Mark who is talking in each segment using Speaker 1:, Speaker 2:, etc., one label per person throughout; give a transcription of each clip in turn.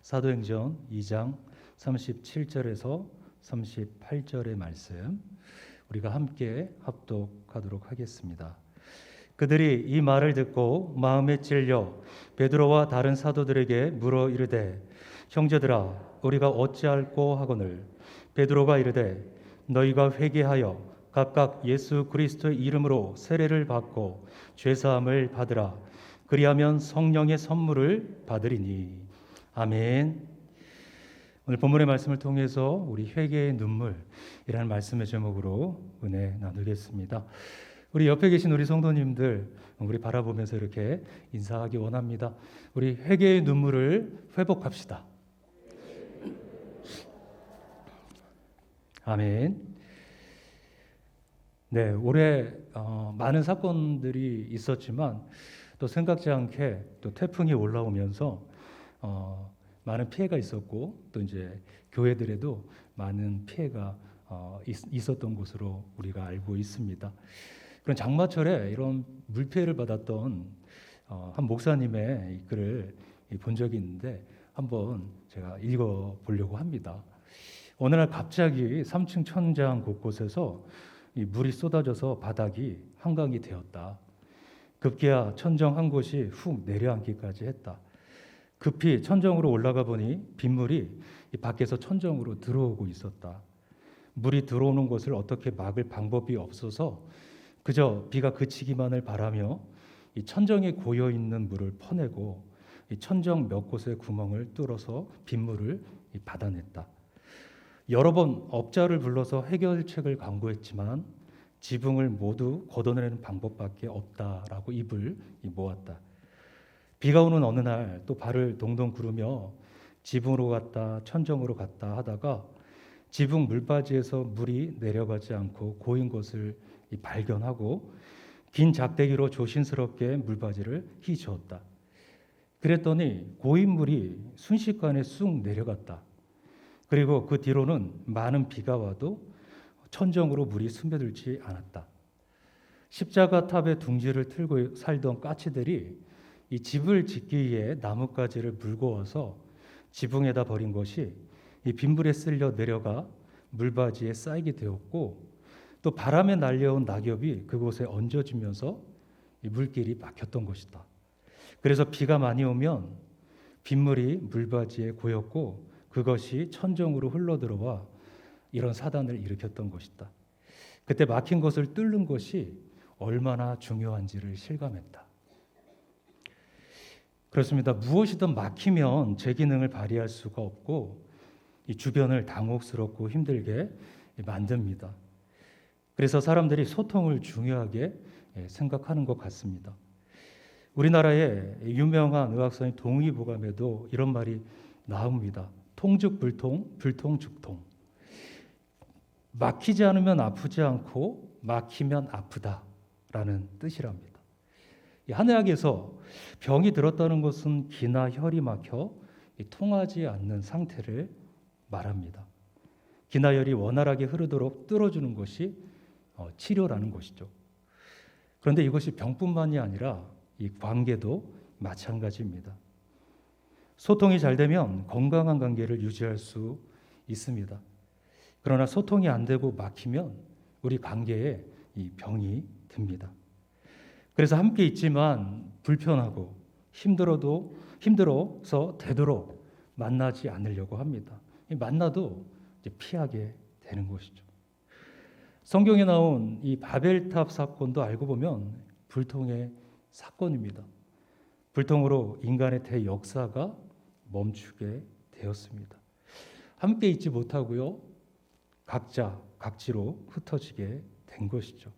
Speaker 1: 사도행전 2장 37절에서 38절의 말씀 우리가 함께 합독하도록 하겠습니다. 그들이 이 말을 듣고 마음에 찔려 베드로와 다른 사도들에게 물어 이르되 형제들아 우리가 어찌할꼬 하거늘 베드로가 이르되 너희가 회개하여 각각 예수 그리스도의 이름으로 세례를 받고 죄사함을 받으라 그리하면 성령의 선물을 받으리니. 아멘. 오늘 본문의 말씀을 통해서 우리 회개의 눈물이라는 말씀의 제목으로 은혜 나누겠습니다. 우리 옆에 계신 우리 성도님들 우리 바라보면서 이렇게 인사하기 원합니다. 우리 회개의 눈물을 회복합시다. 아멘. 네, 올해 많은 사건들이 있었지만 또 생각지 않게 또 태풍이 올라오면서 많은 피해가 있었고 또 이제 교회들에도 많은 피해가 있었던 것으로 우리가 알고 있습니다. 그런 장마철에 이런 물피해를 받았던 한 목사님의 글을 본 적이 있는데 한번 제가 읽어 보려고 합니다. 어느 날 갑자기 3층 천장 곳곳에서 이 물이 쏟아져서 바닥이 한강이 되었다. 급기야 천정 한 곳이 훅 내려앉기까지 했다. 급히 천정으로 올라가 보니 빗물이 밖에서 천정으로 들어오고 있었다. 물이 들어오는 것을 어떻게 막을 방법이 없어서 그저 비가 그치기만을 바라며 이 천정에 고여 있는 물을 퍼내고 이 천정 몇 곳의 구멍을 뚫어서 빗물을 받아냈다. 여러 번 업자를 불러서 해결책을 강구했지만 지붕을 모두 걷어내는 방법밖에 없다라고 입을 모았다. 비가 오는 어느 날 또 발을 동동 구르며 지붕으로 갔다 천정으로 갔다 하다가 지붕 물바지에서 물이 내려가지 않고 고인 것을 발견하고 긴 작대기로 조심스럽게 물바지를 휘저었다. 그랬더니 고인 물이 순식간에 쑥 내려갔다. 그리고 그 뒤로는 많은 비가 와도 천정으로 물이 스며들지 않았다. 십자가 탑의 둥지를 틀고 살던 까치들이 이 집을 짓기 위해 나뭇가지를 물고와서 지붕에다 버린 것이 이 빗물에 쓸려 내려가 물바지에 쌓이게 되었고 또 바람에 날려온 낙엽이 그곳에 얹어지면서 이 물길이 막혔던 것이다. 그래서 비가 많이 오면 빗물이 물바지에 고였고 그것이 천정으로 흘러들어와 이런 사단을 일으켰던 것이다. 그때 막힌 것을 뚫는 것이 얼마나 중요한지를 실감했다. 그렇습니다. 무엇이든 막히면 제 기능을 발휘할 수가 없고 이 주변을 당혹스럽고 힘들게 만듭니다. 그래서 사람들이 소통을 중요하게 생각하는 것 같습니다. 우리나라의 유명한 의학서인 동의보감에도 이런 말이 나옵니다. 통즉불통, 불통즉통. 막히지 않으면 아프지 않고 막히면 아프다라는 뜻이랍니다. 한의학에서 병이 들었다는 것은 기나 혈이 막혀 통하지 않는 상태를 말합니다. 기나 혈이 원활하게 흐르도록 뚫어주는 것이 치료라는 것이죠. 그런데 이것이 병뿐만이 아니라 이 관계도 마찬가지입니다. 소통이 잘 되면 건강한 관계를 유지할 수 있습니다. 그러나 소통이 안 되고 막히면 우리 관계에 이 병이 듭니다. 그래서 함께 있지만 불편하고 힘들어서 되도록 만나지 않으려고 합니다. 만나도 이제 피하게 되는 것이죠. 성경에 나온 이 바벨탑 사건도 알고 보면 불통의 사건입니다. 불통으로 인간의 대역사가 멈추게 되었습니다. 함께 있지 못하고요. 각자 각지로 흩어지게 된 것이죠.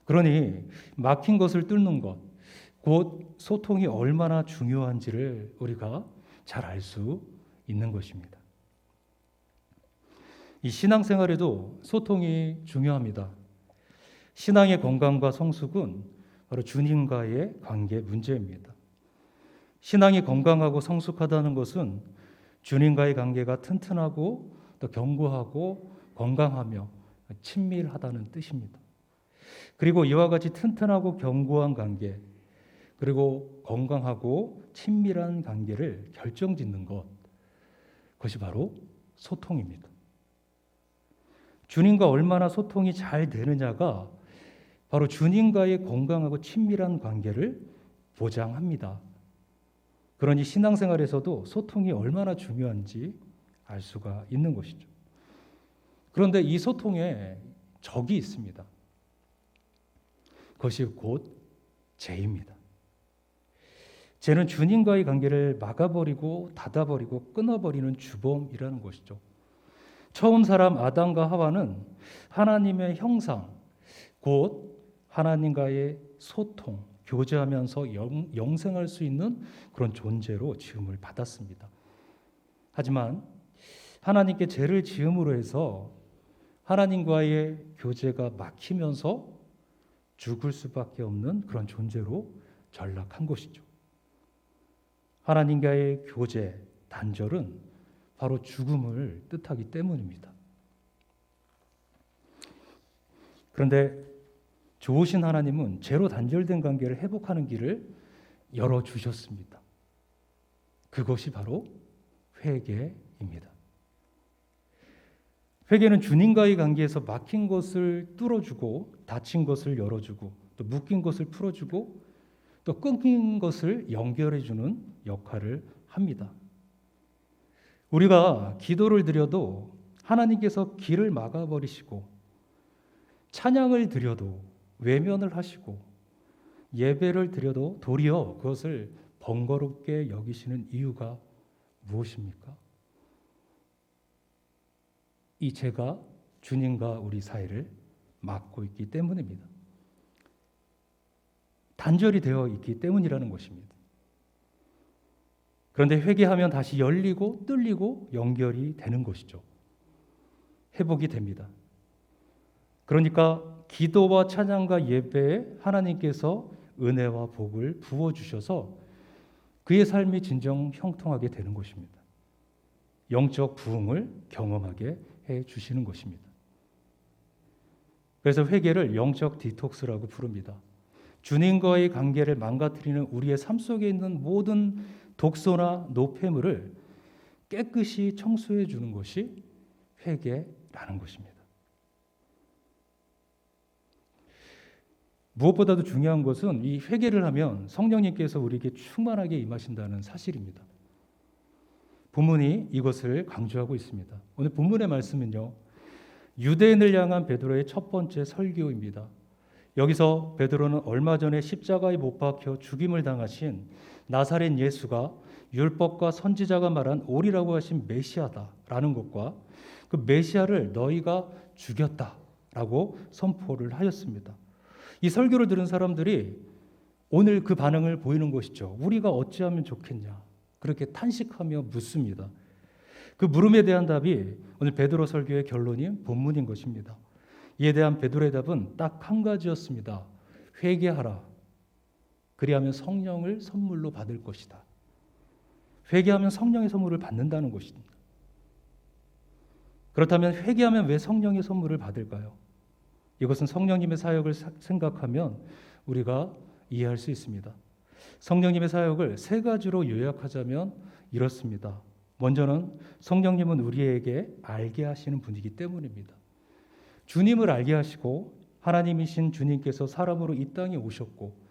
Speaker 1: 그러니 막힌 것을 뚫는 것, 곧 소통이 얼마나 중요한지를 우리가 잘 알 수 있는 것입니다. 이 신앙생활에도 소통이 중요합니다. 신앙의 건강과 성숙은 바로 주님과의 관계 문제입니다. 신앙이 건강하고 성숙하다는 것은 주님과의 관계가 튼튼하고 또 견고하고 건강하며 친밀하다는 뜻입니다. 그리고 이와 같이 튼튼하고 견고한 관계, 그리고 건강하고 친밀한 관계를 결정짓는 것, 그것이 바로 소통입니다. 주님과 얼마나 소통이 잘 되느냐가 바로 주님과의 건강하고 친밀한 관계를 보장합니다. 그러니 신앙생활에서도 소통이 얼마나 중요한지 알 수가 있는 것이죠. 그런데 이 소통에 적이 있습니다. 그것이 곧 죄입니다. 죄는 주님과의 관계를 막아버리고 닫아버리고 끊어버리는 주범이라는 것이죠. 처음 사람 아담과 하와는 하나님의 형상, 곧 하나님과의 소통, 교제하면서 영생할 수 있는 그런 존재로 지음을 받았습니다. 하지만 하나님께 죄를 지음으로 해서 하나님과의 교제가 막히면서 죽을 수밖에 없는 그런 존재로 전락한 것이죠. 하나님과의 교제, 단절은 바로 죽음을 뜻하기 때문입니다. 그런데 좋으신 하나님은 죄로 단절된 관계를 회복하는 길을 열어주셨습니다. 그것이 바로 회개입니다. 회개는 주님과의 관계에서 막힌 것을 뚫어주고 닫힌 것을 열어주고 또 묶인 것을 풀어주고 또 끊긴 것을 연결해주는 역할을 합니다. 우리가 기도를 드려도 하나님께서 길을 막아버리시고 찬양을 드려도 외면을 하시고 예배를 드려도 도리어 그것을 번거롭게 여기시는 이유가 무엇입니까? 이 죄가 주님과 우리 사이를 막고 있기 때문입니다. 단절이 되어 있기 때문이라는 것입니다. 그런데 회개하면 다시 열리고 뚫리고 연결이 되는 것이죠. 회복이 됩니다. 그러니까 기도와 찬양과 예배에 하나님께서 은혜와 복을 부어주셔서 그의 삶이 진정 형통하게 되는 것입니다. 영적 부흥을 경험하게 해주시는 것입니다. 그래서 회개를 영적 디톡스라고 부릅니다. 주님과의 관계를 망가뜨리는 우리의 삶 속에 있는 모든 독소나 노폐물을 깨끗이 청소해 주는 것이 회개라는 것입니다. 무엇보다도 중요한 것은 이 회개를 하면 성령님께서 우리에게 충만하게 임하신다는 사실입니다. 본문이 이것을 강조하고 있습니다. 오늘 본문의 말씀은요, 유대인을 향한 베드로의 첫 번째 설교입니다. 여기서 베드로는 얼마 전에 십자가에 못 박혀 죽임을 당하신 나사렛 예수가 율법과 선지자가 말한 오리라고 하신 메시아다라는 것과 그 메시아를 너희가 죽였다라고 선포를 하였습니다. 이 설교를 들은 사람들이 오늘 그 반응을 보이는 것이죠. 우리가 어찌하면 좋겠냐, 그렇게 탄식하며 묻습니다. 그 물음에 대한 답이 오늘 베드로 설교의 결론인 본문인 것입니다. 이에 대한 베드로의 답은 딱 한 가지였습니다. 회개하라. 그리하면 성령을 선물로 받을 것이다. 회개하면 성령의 선물을 받는다는 것입니다. 그렇다면 회개하면 왜 성령의 선물을 받을까요? 이것은 성령님의 사역을 생각하면 우리가 이해할 수 있습니다. 성령님의 사역을 세 가지로 요약하자면 이렇습니다. 먼저는 성령님은 우리에게 알게 하시는 분이기 때문입니다. 주님을 알게 하시고 하나님이신 주님께서 사람으로 이 땅에 오셨고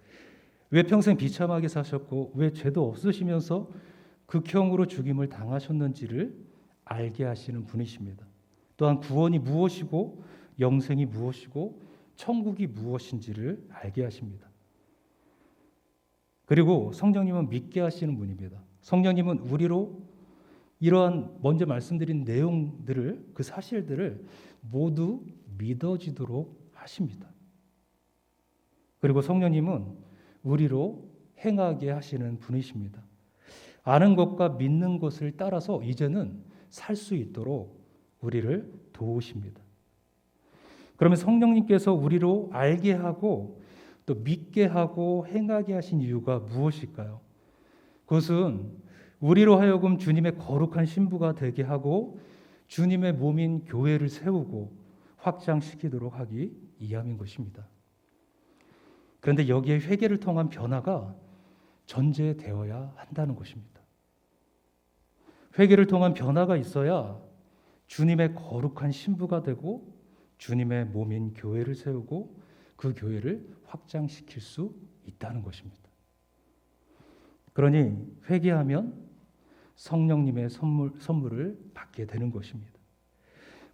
Speaker 1: 왜 평생 비참하게 사셨고 왜 죄도 없으시면서 극형으로 죽임을 당하셨는지를 알게 하시는 분이십니다. 또한 구원이 무엇이고 영생이 무엇이고 천국이 무엇인지를 알게 하십니다. 그리고 성령님은 믿게 하시는 분입니다. 성령님은 우리로 이러한 먼저 말씀드린 내용들을, 그 사실들을 모두 믿어지도록 하십니다. 그리고 성령님은 우리로 행하게 하시는 분이십니다. 아는 것과 믿는 것을 따라서 이제는 살 수 있도록 우리를 도우십니다. 그러면 성령님께서 우리로 알게 하고 또 믿게 하고 행하게 하신 이유가 무엇일까요? 그것은 우리로 하여금 주님의 거룩한 신부가 되게 하고 주님의 몸인 교회를 세우고 확장시키도록 하기 위함인 것입니다. 그런데 여기에 회개를 통한 변화가 전제되어야 한다는 것입니다. 회개를 통한 변화가 있어야 주님의 거룩한 신부가 되고 주님의 몸인 교회를 세우고 그 교회를 확장시킬 수 있다는 것입니다. 그러니 회개하면 성령님의 선물을 받게 되는 것입니다.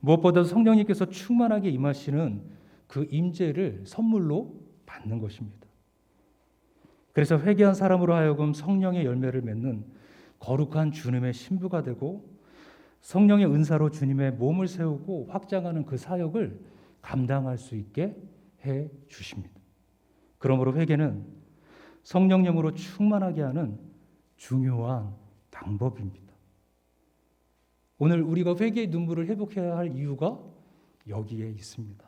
Speaker 1: 무엇보다도 성령님께서 충만하게 임하시는 그 임재를 선물로 받는 것입니다. 그래서 회개한 사람으로 하여금 성령의 열매를 맺는 거룩한 주님의 신부가 되고 성령의 은사로 주님의 몸을 세우고 확장하는 그 사역을 감당할 수 있게 해 주십니다. 그러므로 회개는 성령님으로 충만하게 하는 중요한 방법입니다. 오늘 우리가 회개의 눈물을 회복해야 할 이유가 여기에 있습니다.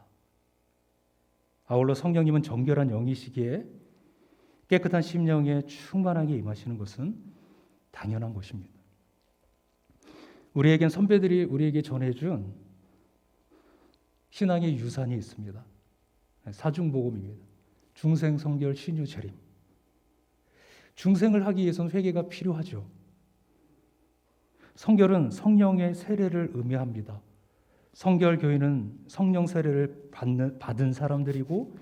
Speaker 1: 아울러 성령님은 정결한 영이시기에 깨끗한 심령에 충만하게 임하시는 것은 당연한 것입니다. 우리에겐 선배들이 우리에게 전해준 신앙의 유산이 있습니다. 사중복음입니다. 중생, 성결, 신유, 재림. 중생을 하기 위해서는 회개가 필요하죠. 성결은 성령의 세례를 의미합니다. 성결 교인은 성령 세례를 받은 사람들이고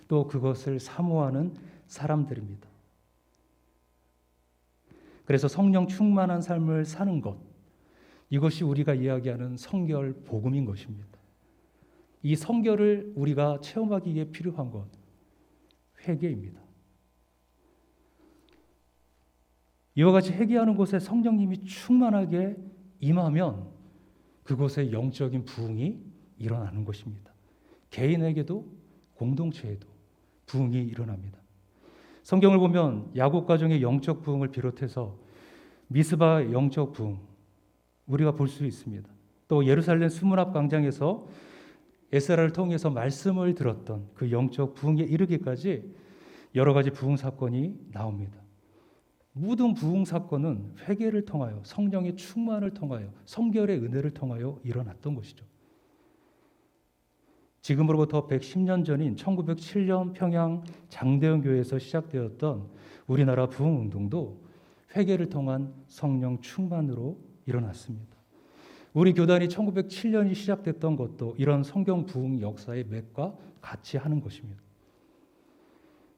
Speaker 1: 또 그것을 사모하는 사람들입니다. 그래서 성령 충만한 삶을 사는 것, 이것이 우리가 이야기하는 성결 복음인 것입니다. 이 성결을 우리가 체험하기 위해 필요한 것, 회개입니다. 이와 같이 회개하는 곳에 성령님이 충만하게 임하면 그곳에 영적인 부흥이 일어나는 것입니다. 개인에게도 공동체에도 부흥이 일어납니다. 성경을 보면 야곱 가정의 영적 부흥을 비롯해서 미스바의 영적 부흥 우리가 볼 수 있습니다. 또 예루살렘 수문앞 광장에서 에스라를 통해서 말씀을 들었던 그 영적 부흥에 이르기까지 여러 가지 부흥 사건이 나옵니다. 모든 부흥 사건은 회개를 통하여 성령의 충만을 통하여 성결의 은혜를 통하여 일어났던 것이죠. 지금으로부터 110년 전인 1907년 평양 장대현 교회에서 시작되었던 우리나라 부흥 운동도 회개를 통한 성령 충만으로 일어났습니다. 우리 교단이 1907년이 시작됐던 것도 이런 성경 부흥 역사의 맥과 같이 하는 것입니다.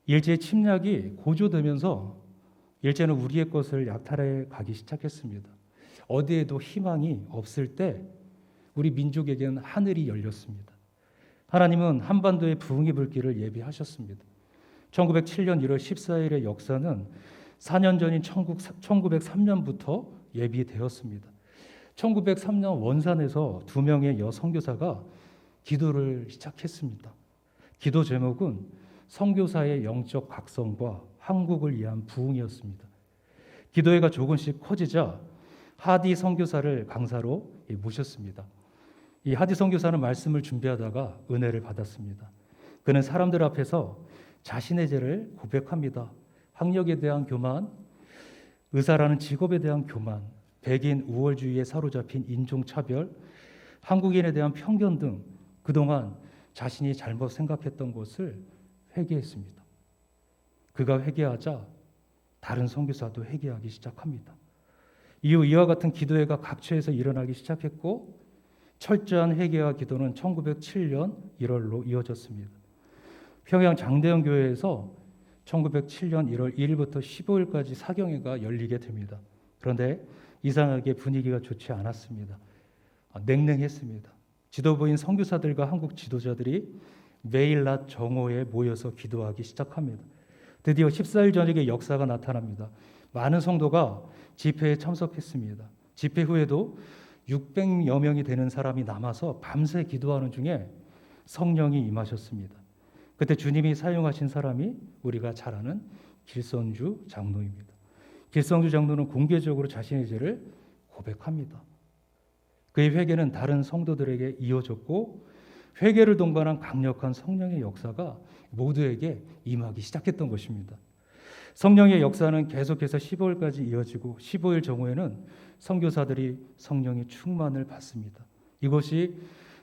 Speaker 1: 일제의 침략이 고조되면서 일제는 우리의 것을 약탈해 가기 시작했습니다. 어디에도 희망이 없을 때 우리 민족에게는 하늘이 열렸습니다. 하나님은 한반도의 부흥의 불길을 예비하셨습니다. 1907년 1월 14일의 역사는 4년 전인 1903년부터 예비되었습니다. 1903년 원산에서 2명의 여선교사가 기도를 시작했습니다. 기도 제목은 선교사의 영적 각성과 한국을 위한 부흥이었습니다. 기도회가 조금씩 커지자 하디 선교사를 강사로 모셨습니다. 이 하디 선교사는 말씀을 준비하다가 은혜를 받았습니다. 그는 사람들 앞에서 자신의 죄를 고백합니다. 학력에 대한 교만, 의사라는 직업에 대한 교만, 백인 우월주의에 사로잡힌 인종차별, 한국인에 대한 편견 등 그동안 자신이 잘못 생각했던 것을 회개했습니다. 그가 회개하자 다른 선교사도 회개하기 시작합니다. 이후 이와 같은 기도회가 각처에서 일어나기 시작했고 철저한 회개와 기도는 1907년 1월로 이어졌습니다. 평양 장대현 교회에서 1907년 1월 1일부터 15일까지 사경회가 열리게 됩니다. 그런데 이상하게 분위기가 좋지 않았습니다. 냉랭했습니다. 지도부인 선교사들과 한국 지도자들이 매일 낮 정오에 모여서 기도하기 시작합니다. 드디어 14일 저녁에 역사가 나타납니다. 많은 성도가 집회에 참석했습니다. 집회 후에도 600여 명이 되는 사람이 남아서 밤새 기도하는 중에 성령이 임하셨습니다. 그때 주님이 사용하신 사람이 우리가 잘 아는 길선주 장로입니다. 길선주 장로는 공개적으로 자신의 죄를 고백합니다. 그의 회개는 다른 성도들에게 이어졌고 회개를 동반한 강력한 성령의 역사가 모두에게 임하기 시작했던 것입니다. 성령의 역사는 계속해서 15일까지 이어지고 15일 정오에는 선교사들이 성령의 충만을 받습니다. 이것이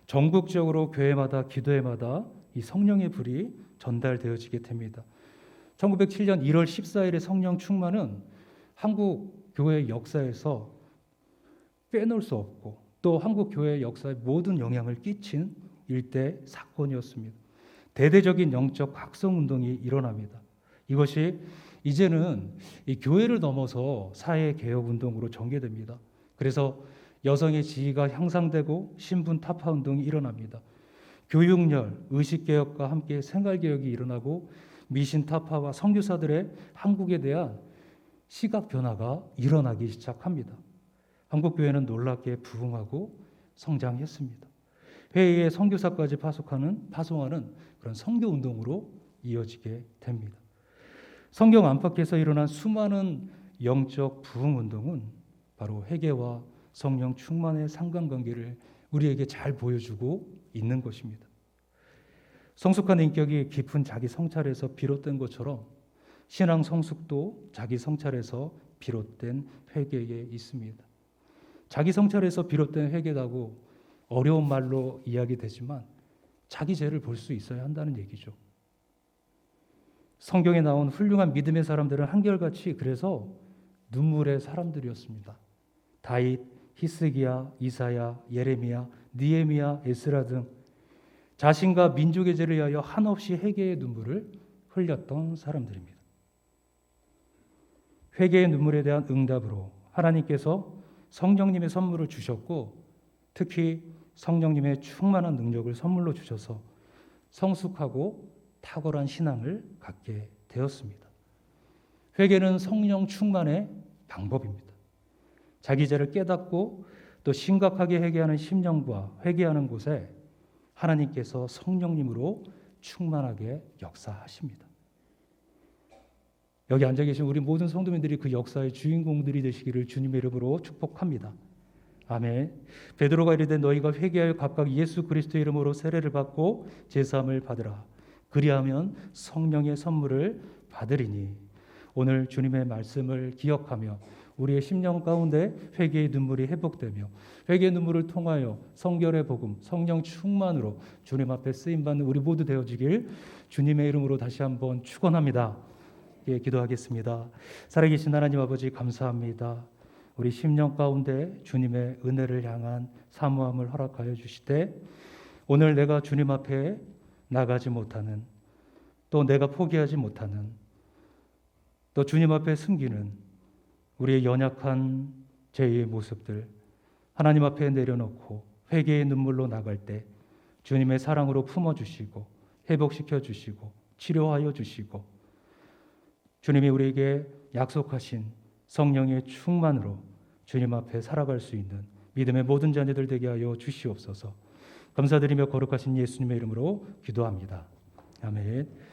Speaker 1: 전국적으로 교회마다 기도회마다 이 성령의 불이 전달되어지게 됩니다. 1907년 1월 14일의 성령 충만은 한국 교회 역사에서 빼놓을 수 없고 또 한국 교회 역사에 모든 영향을 끼친 일대 사건이었습니다. 대대적인 영적 각성 운동이 일어납니다. 이것이 이제는 이 교회를 넘어서 사회 개혁 운동으로 전개됩니다. 그래서 여성의 지위가 향상되고 신분 타파 운동이 일어납니다. 교육열, 의식개혁과 함께 생활개혁이 일어나고 미신 타파와 선교사들의 한국에 대한 시각 변화가 일어나기 시작합니다. 한국교회는 놀랍게 부흥하고 성장했습니다. 회의에 선교사까지 파송하는 그런 선교운동으로 이어지게 됩니다. 성경 안팎에서 일어난 수많은 영적 부흥운동은 바로 회개와 성령 충만의 상관관계를 우리에게 잘 보여주고 있는 것입니다. 성숙한 인격이 깊은 자기 성찰에서 비롯된 것처럼 신앙 성숙도 자기 성찰에서 비롯된 회개에 있습니다. 자기 성찰에서 비롯된 회개라고 어려운 말로 이야기되지만 자기 죄를 볼 수 있어야 한다는 얘기죠. 성경에 나온 훌륭한 믿음의 사람들은 한결같이 그래서 눈물의 사람들이었습니다. 다윗, 히스기야, 이사야, 예레미야, 느헤미야, 에스라 등 자신과 민족의 죄를 위하여 한없이 회개의 눈물을 흘렸던 사람들입니다. 회개의 눈물에 대한 응답으로 하나님께서 성령님의 선물을 주셨고 특히 성령님의 충만한 능력을 선물로 주셔서 성숙하고 탁월한 신앙을 갖게 되었습니다. 회개는 성령 충만의 방법입니다. 자기 죄를 깨닫고 또 심각하게 회개하는 심령과 회개하는 곳에 하나님께서 성령님으로 충만하게 역사하십니다. 여기 앉아 계신 우리 모든 성도님들이 그 역사의 주인공들이 되시기를 주님의 이름으로 축복합니다. 아멘. 베드로가 이르되 너희가 회개하여 각각 예수 그리스도의 이름으로 세례를 받고 제사함을 받으라. 그리하면 성령의 선물을 받으리니. 오늘 주님의 말씀을 기억하며 우리의 심령 가운데 회개의 눈물이 회복되며 회개의 눈물을 통하여 성결의 복음, 성령 충만으로 주님 앞에 쓰임받는 우리 모두 되어지길 주님의 이름으로 다시 한번 축원합니다. 예, 기도하겠습니다. 살아계신 하나님 아버지 감사합니다. 우리 심령 가운데 주님의 은혜를 향한 사모함을 허락하여 주시되 오늘 내가 주님 앞에 나가지 못하는 또 내가 포기하지 못하는 또 주님 앞에 숨기는 우리의 연약한 죄의 모습들 하나님 앞에 내려놓고 회개의 눈물로 나갈 때 주님의 사랑으로 품어주시고 회복시켜 주시고 치료하여 주시고 주님이 우리에게 약속하신 성령의 충만으로 주님 앞에 살아갈 수 있는 믿음의 모든 자녀들 되게 하여 주시옵소서. 감사드리며 거룩하신 예수님의 이름으로 기도합니다. 아멘.